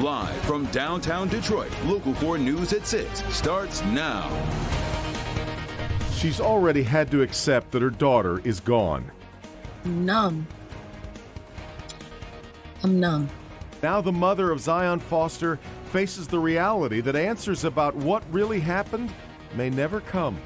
Live from downtown Detroit, Local 4 News at 6 starts now. She's already had to accept that her daughter is gone. Numb. I'm numb. Now the mother of Zion Foster faces the reality that answers about what really happened may never come.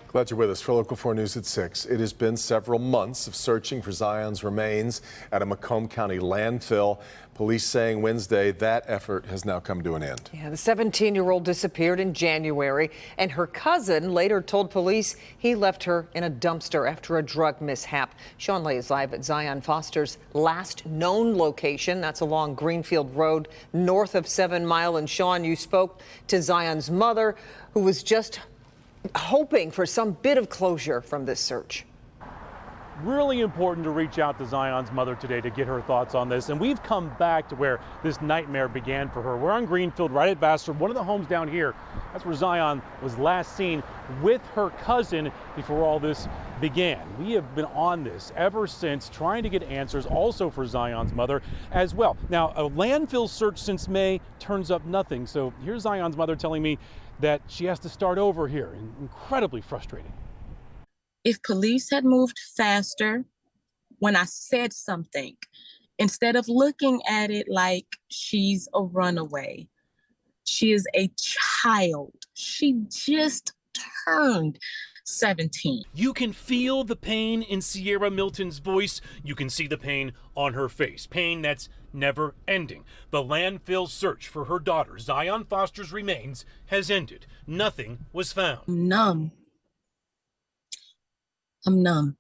Glad you're with us for Local 4 News at 6. It has been several months of searching for Zion's remains at a Macomb County landfill. Police saying Wednesday that effort has now come to an end. Yeah, the 17-year-old disappeared in January, and her cousin later told police he left her in a dumpster after a drug mishap. Sean Lay is live at Zion Foster's last known location. That's along Greenfield Road, north of 7 Mile. And Sean, you spoke to Zion's mother, who was just hoping for some bit of closure from this search. Really important to reach out to Zion's mother today to get her thoughts on this. And we've come back to where this nightmare began for her. We're on Greenfield, right at Vassar, one of the homes down here. That's where Zion was last seen with her cousin before all this began. We have been on this ever since, trying to get answers also for Zion's mother as well. Now, a landfill search since May turns up nothing. So here's Zion's mother telling me that she has to start over here. Incredibly frustrating. If police had moved faster when I said something, instead of looking at it like she's a runaway, she is a child. She just turned 17. You can feel the pain in Sierra Milton's voice. You can see the pain on her face. Pain that's never ending. The landfill search for her daughter, Zion Foster's remains, has ended. Nothing was found. I'm numb. I'm numb.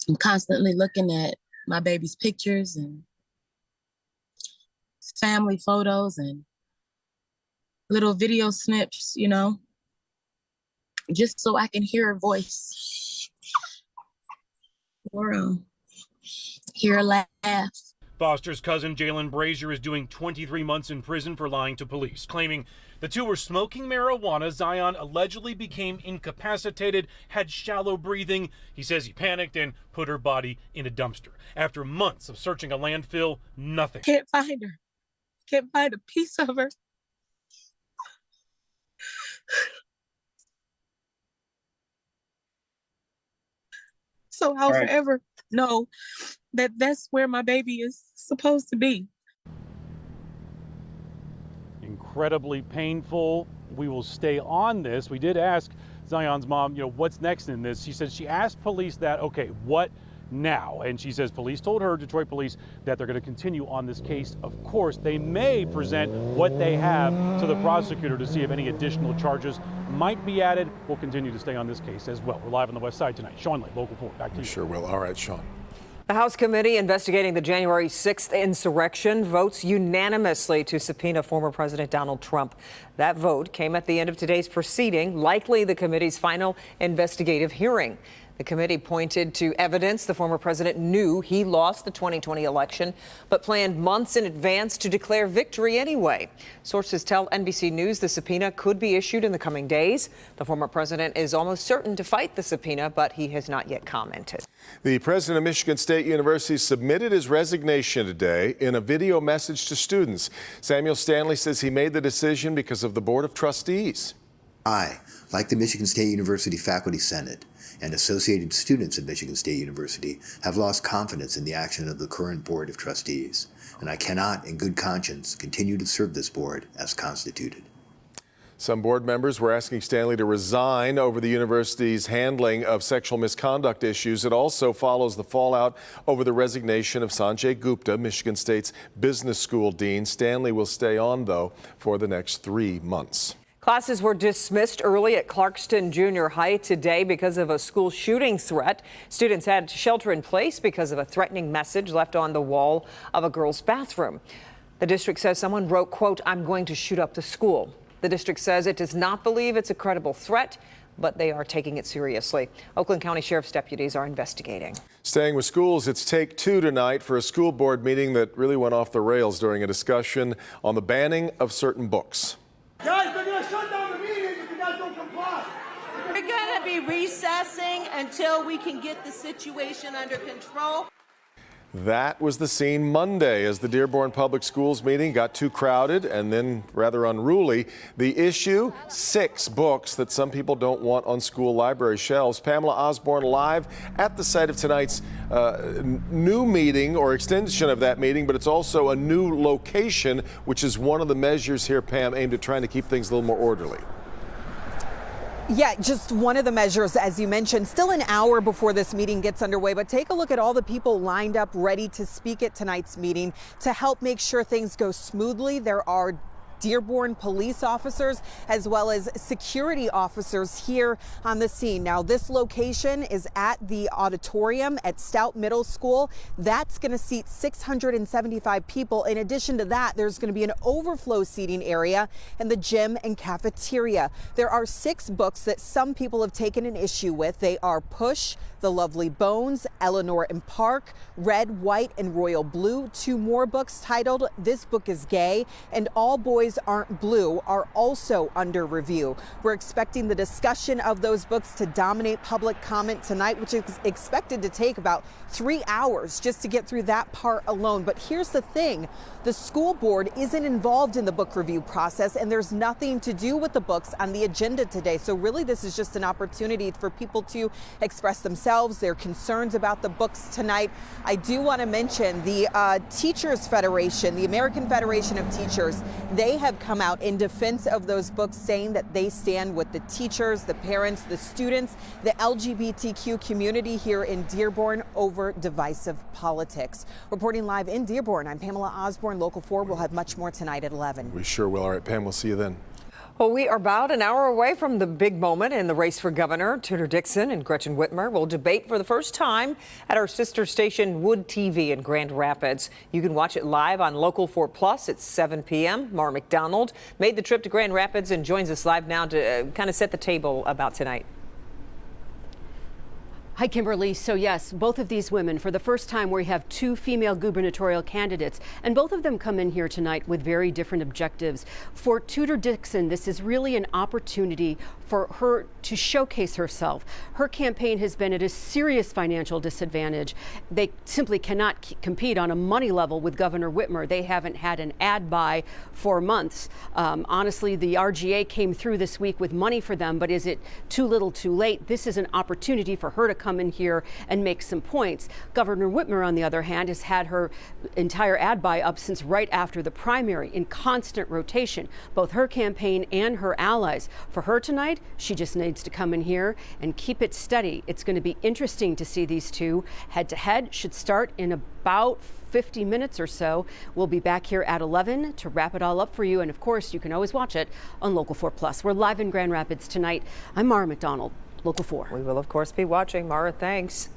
I'm constantly looking at my baby's pictures and family photos and little video snips, you know, just so I can hear her voice or hear her laugh. Foster's cousin, Jalen Brazier, is doing 23 months in prison for lying to police, claiming the two were smoking marijuana. Zion allegedly became incapacitated, had shallow breathing. He says he panicked and put her body in a dumpster. After months of searching a landfill, nothing. Can't find her. Can't find a piece of her. So I'll forever know that that's where my baby is supposed to be. Incredibly painful. We will stay on this. We did ask Zion's mom, what's next in this? She said she asked police that, okay, what now? And she says police told her, Detroit police, that they're going to continue on this case. Of course, they may present what they have to the prosecutor to see if any additional charges might be added. We'll continue to stay on this case as well. We're live on the West Side tonight. Sean Lay, Local 4, back to you. Sure will. All right, Sean. The House committee investigating the January 6th insurrection votes unanimously to subpoena former President Donald Trump. That vote came at the end of today's proceeding, likely the committee's final investigative hearing. The committee pointed to evidence the former president knew he lost the 2020 election, but planned months in advance to declare victory anyway. Sources tell NBC News the subpoena could be issued in the coming days. The former president is almost certain to fight the subpoena, but he has not yet commented. The president of Michigan State University submitted his resignation today in a video message to students. Samuel Stanley says he made the decision because of the Board of Trustees. I, like the Michigan State University Faculty Senate and associated students at Michigan State University, have lost confidence in the action of the current Board of Trustees, and I cannot, in good conscience, continue to serve this board as constituted. Some board members were asking Stanley to resign over the university's handling of sexual misconduct issues. It also follows the fallout over the resignation of Sanjay Gupta, Michigan State's business school dean. Stanley will stay on, though, for the next 3 months. Classes were dismissed early at Clarkston Junior High today because of a school shooting threat. Students had to shelter in place because of a threatening message left on the wall of a girl's bathroom. The district says someone wrote, quote, "I'm going to shoot up the school." The district says it does not believe it's a credible threat, but they are taking it seriously. Oakland County Sheriff's deputies are investigating. Staying with schools, it's take two tonight for a school board meeting that really went off the rails during a discussion on the banning of certain books. Guys, they're going to shut down the meeting if you guys don't comply. We're going to be recessing until we can get the situation under control. That was the scene Monday as the Dearborn Public Schools meeting got too crowded and then rather unruly. The issue, 6 books that some people don't want on school library shelves. Pamela Osborne live at the site of tonight's new meeting or extension of that meeting, but it's also a new location, which is one of the measures here, Pam, aimed at trying to keep things a little more orderly. Yeah, just one of the measures, as you mentioned, still an hour before this meeting gets underway. But take a look at all the people lined up ready to speak at tonight's meeting to help make sure things go smoothly. There are Dearborn police officers as well as security officers here on the scene. Now, this location is at the auditorium at Stout Middle School. That's going to seat 675 people. In addition to that, there's going to be an overflow seating area in the gym and cafeteria. There are 6 books that some people have taken an issue with. They are Push, The Lovely Bones, Eleanor and Park, Red, White, and Royal Blue. 2 more books titled This Book is Gay and All Boys Aren't Blue are also under review. We're expecting the discussion of those books to dominate public comment tonight, which is expected to take about 3 hours just to get through that part alone. But here's the thing. The school board isn't involved in the book review process, and there's nothing to do with the books on the agenda today. So really, this is just an opportunity for people to express themselves, their concerns about the books tonight. I do want to mention the Teachers Federation, the American Federation of Teachers. They have come out in defense of those books, saying that they stand with the teachers, the parents, the students, the LGBTQ community here in Dearborn over divisive politics. Reporting live in Dearborn, I'm Pamela Osborne, Local 4. We'll have much more tonight at 11. We sure will. All right, Pam, we'll see you then. Well, we are about an hour away from the big moment in the race for governor. Tudor Dixon and Gretchen Whitmer will debate for the first time at our sister station Wood TV in Grand Rapids. You can watch it live on Local 4 Plus at 7 p.m. Mara McDonald made the trip to Grand Rapids and joins us live now to kind of set the table about tonight. Hi, Kimberly. So yes, both of these women, for the first time, we have 2 female gubernatorial candidates, and both of them come in here tonight with very different objectives. For Tudor Dixon, this is really an opportunity for her to showcase herself. Her campaign has been at a serious financial disadvantage. They simply cannot compete on a money level with Governor Whitmer. They haven't had an ad buy for months. Honestly, the RGA came through this week with money for them, but is it too little too late? This is an opportunity for her to come in here and make some points. Governor Whitmer, on the other hand, has had her entire ad buy up since right after the primary in constant rotation, both her campaign and her allies. For her tonight, she just needs to come in here and keep it steady. It's going to be interesting to see these two head to head. Should start in about 50 minutes or so. We'll be back here at 11 to wrap it all up for you. And of course, you can always watch it on Local 4 Plus. We're live in Grand Rapids tonight. I'm Mara McDonald, Local 4. We will, of course, be watching. Mara, thanks.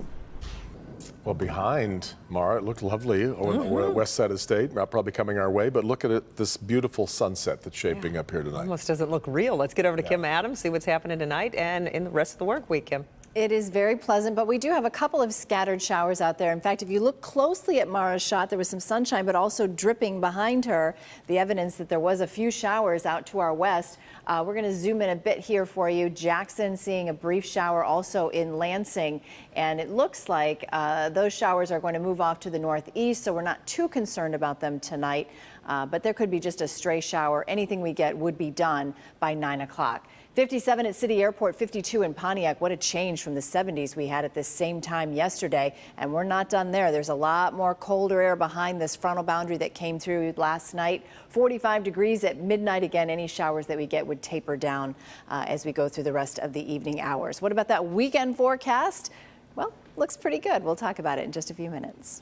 Well, behind Mara, it looked lovely on the west side of the state, probably coming our way. But look at it, this beautiful sunset that's shaping up here tonight. Almost doesn't look real. Let's get over to Kim Adams, see what's happening tonight and in the rest of the work week, Kim. It is very pleasant, but we do have a couple of scattered showers out there. In fact, if you look closely at Mara's shot, there was some sunshine, but also dripping behind her, the evidence that there was a few showers out to our west. We're going to zoom in a bit here for you. Jackson seeing a brief shower also in Lansing, and it looks like those showers are going to move off to the northeast, so we're not too concerned about them tonight. But there could be just a stray shower. Anything we get would be done by 9 o'clock. 57 at City Airport, 52 in Pontiac. What a change from the 70s we had at this same time yesterday. And we're not done there. There's a lot more colder air behind this frontal boundary that came through last night. 45 degrees at midnight. Again, any showers that we get would taper down as we go through the rest of the evening hours. What about that weekend forecast? Well, looks pretty good. We'll talk about it in just a few minutes.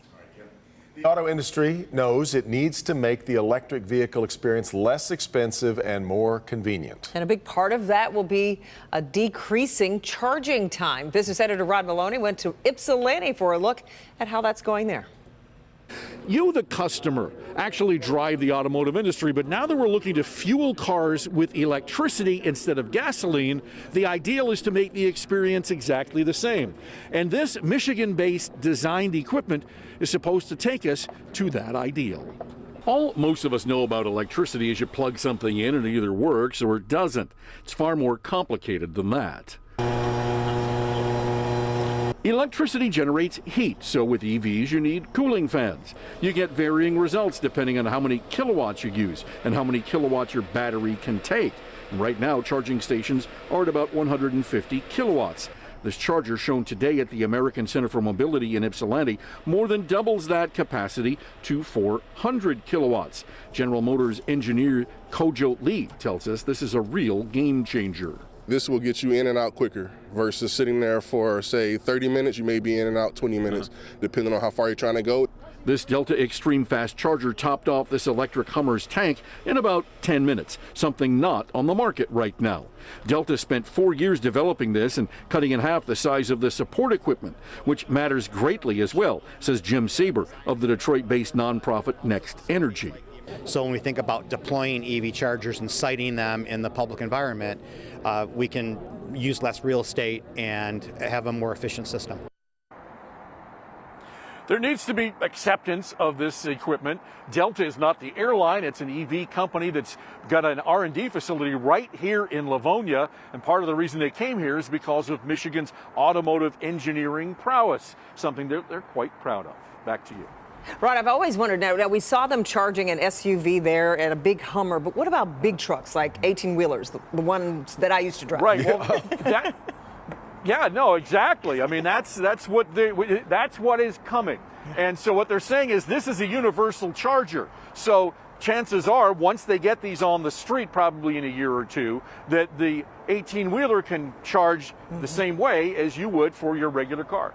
The auto industry knows it needs to make the electric vehicle experience less expensive and more convenient. And a big part of that will be a decreasing charging time. Business editor Rod Maloney went to Ypsilanti for a look at how that's going there. You, the customer, actually drive the automotive industry, but now that we're looking to fuel cars with electricity instead of gasoline, the ideal is to make the experience exactly the same. And this Michigan-based designed equipment is supposed to take us to that ideal. All most of us know about electricity is you plug something in and it either works or it doesn't. It's far more complicated than that. Electricity generates heat, so with EVs you need cooling fans. You get varying results depending on how many kilowatts you use and how many kilowatts your battery can take. And right now, charging stations are at about 150 kilowatts. This charger shown today at the American Center for Mobility in Ypsilanti more than doubles that capacity to 400 kilowatts. General Motors engineer Kojo Lee tells us this is a real game changer. This will get you in and out quicker versus sitting there for, say, 30 minutes. You may be in and out 20 minutes, depending on how far you're trying to go. This Delta Extreme Fast Charger topped off this electric Hummer's tank in about 10 minutes, something not on the market right now. Delta spent 4 years developing this and cutting in half the size of the support equipment, which matters greatly as well, says Jim Saber of the Detroit-based nonprofit Next Energy. So when we think about deploying EV chargers and siting them in the public environment, we can use less real estate and have a more efficient system. There needs to be acceptance of this equipment. Delta is not the airline. It's an EV company that's got an R&D facility right here in Livonia. And part of the reason they came here is because of Michigan's automotive engineering prowess, something they're quite proud of. Back to you. Rod, I've always wondered, now we saw them charging an SUV there and a big Hummer, but what about big trucks like 18-wheelers, the ones that I used to drive? Right. Well, yeah, no, exactly. I mean, that's what is coming. And so what they're saying is this is a universal charger. So chances are, once they get these on the street, probably in a year or two, that the 18-wheeler can charge the same way as you would for your regular car.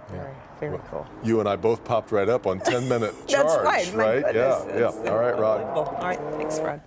Very cool. You and I both popped right up on 10-minute charge, That's right. right? Yeah. All right, Rod. All right, thanks, Rod.